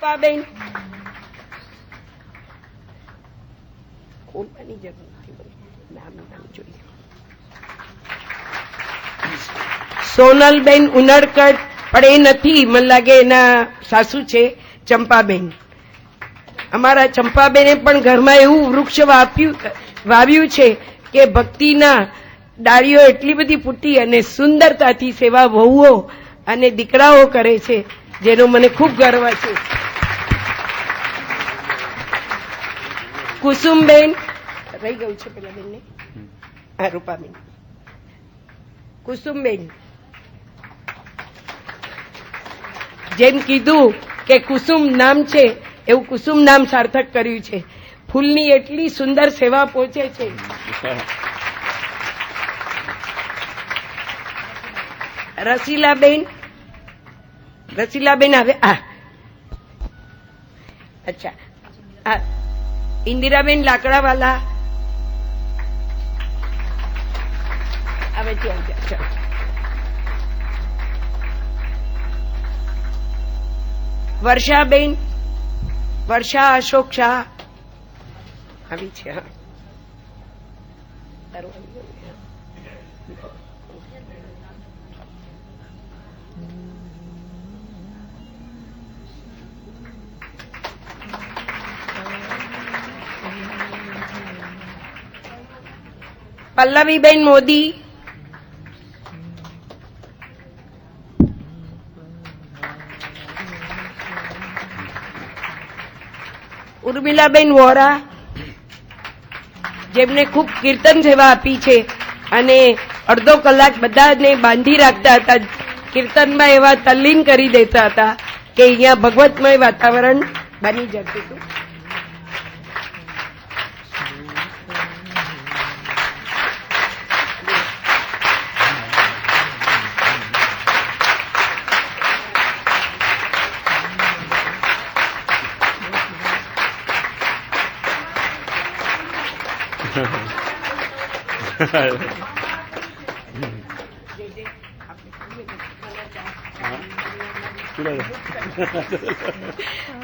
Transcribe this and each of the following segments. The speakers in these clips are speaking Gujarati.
ચંપાબેન, ખોલવાની જરૂર નથી, નામ જોઈએ. સોનલબેન ઉનડકટ, પણ એ નથી, મને લાગે એના સાસુ છે ચંપાબેન. અમારા ચંપાબેને પણ ઘરમાં એવું વૃક્ષ વાવ્યું છે કે ભક્તિના ડાળીઓ એટલી બધી ફૂટી અને સુંદરતાથી સેવા વહુઓ અને દીકરાઓ કરે છે, જેનો મને ખૂબ ગર્વ છે. કુસુમબેન રહી ગયું છે પેલા બેનને, હા રૂપાબેન. કુસુમબેન, જેમ કીધું કે કુસુમ નામ છે એવું કુસુમ નામ સાર્થક કર્યું છે. ફૂલની એટલી સુંદર સેવા પહોંચે છે. રસીલાબેન, રસીલાબેન આવે, અચ્છા, ઇન્દિરાબેન લાકડાવાલા આવે છે. વર્ષાબેન, વર્ષા અશોક શાહ આવી છે. હા, પલ્લવીબેન મોદી, ઉર્મિલાબેન વોરા, જેમને ખૂબ કીર્તન સેવા આપી છે અને અડધો કલાક બધાને બાંધી રાખતા હતા, કીર્તનમાં એવા તલ્લીન કરી દેતા હતા કે અહીંયા ભગવતમય વાતાવરણ બની જતું હતું.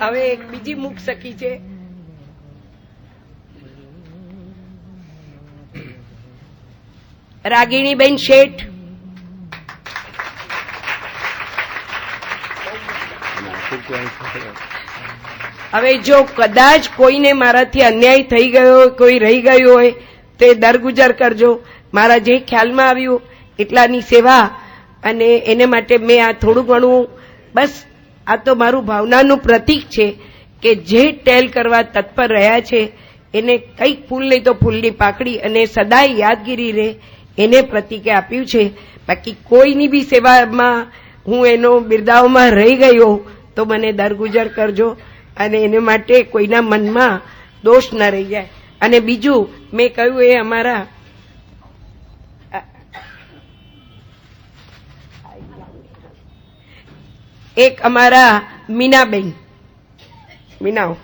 હવે એક બીજી મુખ સખી છે, રાગીણીબેન શેઠ. હવે જો કદાચ કોઈને મારાથી અન્યાય થઈ ગયો હોય, કોઈ રહી ગયું હોય, તે દરગુજર કરજો. મારા જે ખ્યાલમાં આવ્યું એટલાની સેવા, અને એને માટે મેં આ થોડું ઘણું, બસ આ તો મારું ભાવનાનું પ્રતીક છે કે જે ટેલ કરવા તત્પર રહ્યા છે એને કંઈક ફૂલ નહીં તો ફૂલની પાકડી અને સદાય યાદગીરી રહે એને પ્રતીકે આપ્યું છે. બાકી કોઈની બી સેવામાં હું એનો બિરદાવમાં રહી ગયો તો મને દરગુજર કરજો, અને એને માટે કોઈના મનમાં દોષ ન રહી જાય. અને બીજું મેં કહ્યું એ અમારા એક અમારા મીનાબેન, મીનાઓ,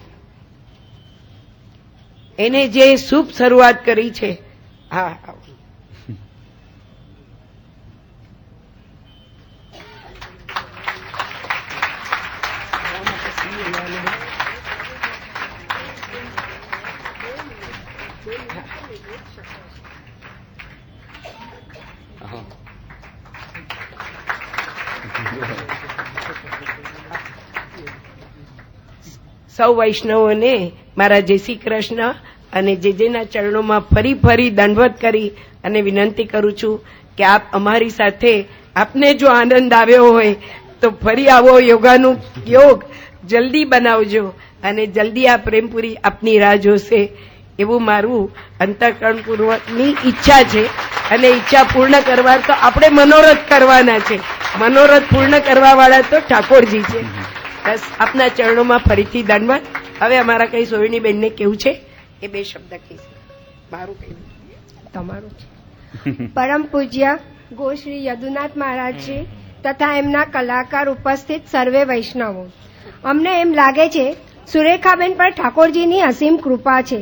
એને જે શુભ શરૂઆત કરી છે. હા, સૌ વૈષ્ણવોને મારા જય શ્રી કૃષ્ણ અને જેના ચરણોમાં ફરી ફરી દંડવત કરી અને વિનંતી કરું છું કે આપ અમારી સાથે, આપને જો આનંદ આવ્યો હોય તો ફરી આવો. યોગાનું યોગ જલ્દી બનાવજો અને જલ્દી આ પ્રેમપુરી આપની રાહ જોશે એવું મારું અંતઃકરણપૂર્વકની ઈચ્છા છે. અને ઈચ્છા પૂર્ણ કરવા તો આપણે મનોરથ કરવાના છે. મનોરથ પૂર્ણ કરવાવાળા તો ઠાકોરજી છે. બસ આપના ચરણોમાં ફરીથી દંડવત. હવે અમારા કઈ સોહિણીબેનને કેવું છે એ બે શબ્દ કહીશ. મારું કઈ તમારું છે. પરમ પૂજ્ય ગો શ્રી યદુનાથ મહારાજજી તથા એમના કલાકાર ઉપસ્થિત સર્વે વૈષ્ણવો, અમને એમ લાગે છે સુરેખાબેન પર ઠાકોરજીની અસીમ કૃપા છે.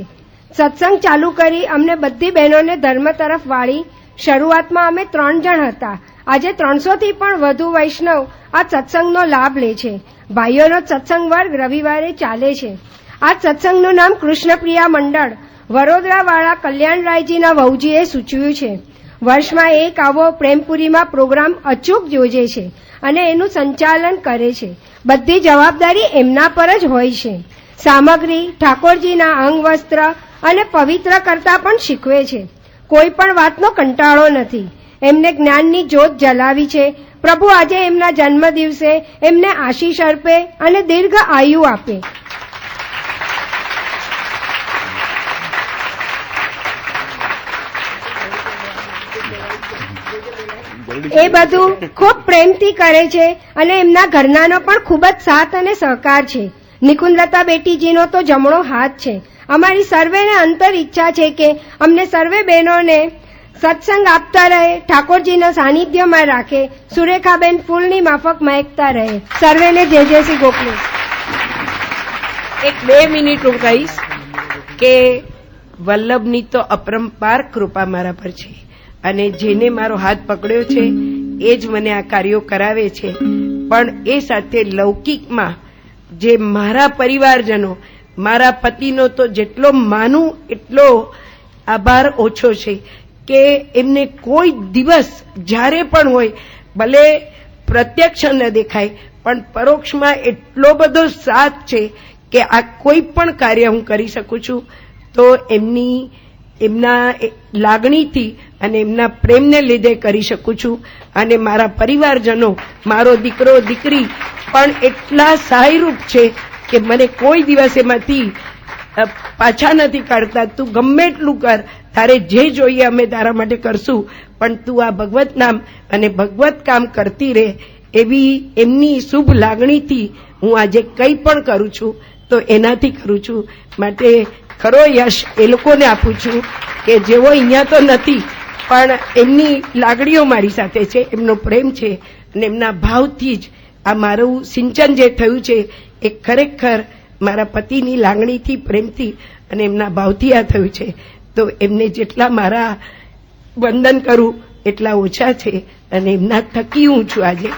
સત્સંગ ચાલુ કરી અમને બધી બહેનોને ધર્મ તરફ વાળી. શરૂઆતમાં અમે 3 જણ હતા, આજે 300થી પણ વધુ વૈષ્ણવ આ સત્સંગનો લાભ લે છે. ભાઈઓનો સત્સંગ વર્ગ રવિવારે ચાલે છે. આ સત્સંગનું નામ કૃષ્ણપ્રિયા મંડળ વડોદરાવાળા કલ્યાણરાયજીના વહુજીએ સૂચવ્યું છે. વર્ષમાં એક આવો પ્રેમપુરીમાં પ્રોગ્રામ અચૂક યોજે છે અને એનું સંચાલન કરે છે. બધી જવાબદારી એમના પર જ હોય છે. સામગ્રી ઠાકોરજીના અંગવસ્ત્ર અને પવિત્ર કરતા પણ શીખવે છે. કોઈ પણ વાતનો કંટાળો નથી. એમને જ્ઞાનની જ્યોત જલાવી છે. પ્રભુ આજે એમના જન્મ દિવસે એમને આશીષ અર્પે અને દીર્ઘ આયુ આપે. એ બધું ખૂબ પ્રેમથી કરે છે અને એમના ઘરનાનો પણ ખૂબ જ સાથ અને સહકાર છે. નિકુંજલતા બેટીજીનો તો જમણો હાથ છે. અમારી સર્વેને અંતર ઈચ્છા છે કે અમને સર્વે બહેનોને સત્સંગ આપતા રહે, ઠાકોરજીના સાનિધ્યમાં રાખે, સુરેખાબેન ફૂલની માફક મહેકતા રહે. સર્વેને જય જય શ્રી ગોખલે. 2 મિનિટ હું કહીશ કે વલ્લભની તો અપરંપાર કૃપા મારા પર છે અને જેને મારો હાથ પકડ્યો છે એ જ મને આ કાર્યો કરાવે છે. પણ એ સાથે લૌકિકમાં જે મારા પરિવારજનો, મારા પતિનો તો જેટલો માનું એટલો આભાર ઓછો છે કે એમને કોઈ દિવસ જ્યારે પણ હોય, ભલે પ્રત્યક્ષ ન દેખાય પણ પરોક્ષમાં એટલો બધો સાથ છે કે આ કોઈ પણ કાર્ય હું કરી શકું છું તો એમના લાગણીથી અને એમના પ્રેમને લીધે કરી શકું છું. અને મારા પરિવારજનો, મારો દીકરો દીકરી પણ એટલા સહાયરૂપ છે કે મને કોઈ દિવસ એમાંથી પાછા નથી કાઢતા. તું ગમે એટલું કર, તારે જે જોઈએ અમે તારા માટે કરશું, પણ તું આ ભગવત નામ અને ભગવત કામ કરતી રહે, એવી એમની શુભ લાગણીથી હું આજે કંઈ પણ કરું છું તો એનાથી કરું છું. માટે ખરો યશ એ લોકોને આપું છું કે જેઓ અહીંયા તો નથી પણ એમની લાગણીઓ મારી સાથે છે, એમનો પ્રેમ છે અને એમના ભાવથી જ આ મારું સિંચન જે થયું છે એ ખરેખર મારા પતિની લાગણીથી, પ્રેમથી અને એમના ભાવથી આ થયું છે. તો એમને જેટલા મારા વંદન કરું એટલા ઓછા છે અને એમના થકી હું છું આજે.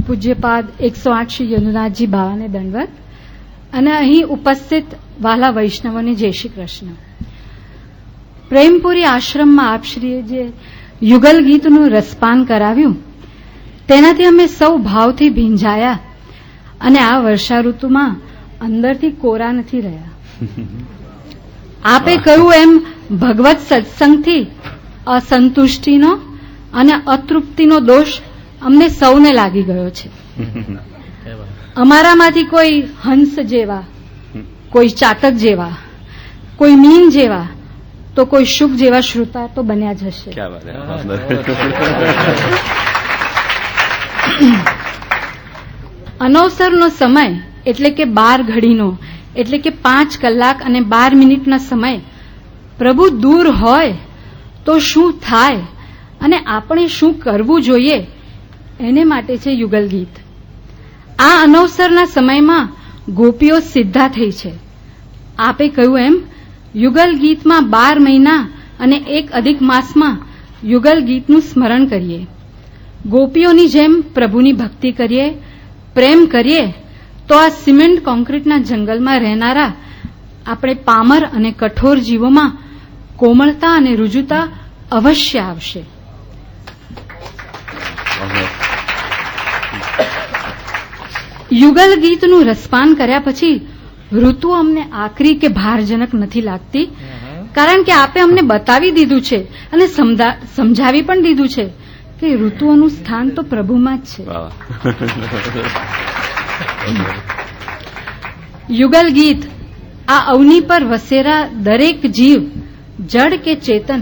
પૂજ્યપાદ 108 શ્રી યદુનાથજી બાવાને દંડવત અને અહીં ઉપસ્થિત વાલા વૈષ્ણવોને જય શ્રી કૃષ્ણ. પ્રેમપુરી આશ્રમમાં આપશ્રીએ જે યુગલ ગીતનું રસપાન કરાવ્યું તેનાથી અમે સૌ ભાવથી ભીંજાયા અને આ વર્ષા ઋતુમાં અંદરથી કોરા નથી રહ્યા. આપે કહ્યું એમ ભગવત સત્સંગથી અસંતુષ્ટિનો અને અતૃપ્તિનો દોષ અમને સૌને લાગી ગયો છે. અમારામાંથી કોઈ હંસ જેવા, કોઈ ચાતક જેવા, કોઈ મીન જેવા તો કોઈ શુક જેવા શ્રોતા તો બન્યા જ હશે. અનવસરનો સમય એટલે કે 12 ઘડીનો એટલે કે 5 કલાક અને 12 મિનિટનો સમય પ્રભુ દૂર હોય તો શું થાય અને આપણે શું કરવું જોઈએ એને માટે છે યુગલ ગીત. આ અનવસરના સમયમાં ગોપીઓ સિદ્ધા થઈ છે. આપે કહ્યું એમ યુગલ ગીતમાં 12 મહિના અને 1 અધિક માસમાં યુગલ ગીતનું સ્મરણ કરીએ. ગોપીઓની જેમ પ્રભુની ભક્તિ કરીએ, પ્રેમ કરીએ તો આ સિમેન્ટ કોન્ક્રીટના જંગલમાં રહેનારા આપણે પામર અને કઠોર જીવોમાં કોમળતા અને રુજુતા અવશ્ય આવશે. યુગલ ગીતનું રસપાન કર્યા પછી ઋતુ અમને આકરી કે ભારજનક નથી લાગતી, કારણ કે આપે અમને બતાવી દીધું છે અને સમજાવી પણ દીધું છે કે ઋતુઓનું સ્થાન તો પ્રભુમાં જ છે. યુગલ ગીત આ અવની પર વસેરા દરેક જીવ, જડ કે ચેતન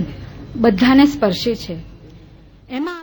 બધાને સ્પર્શે છે. એમાં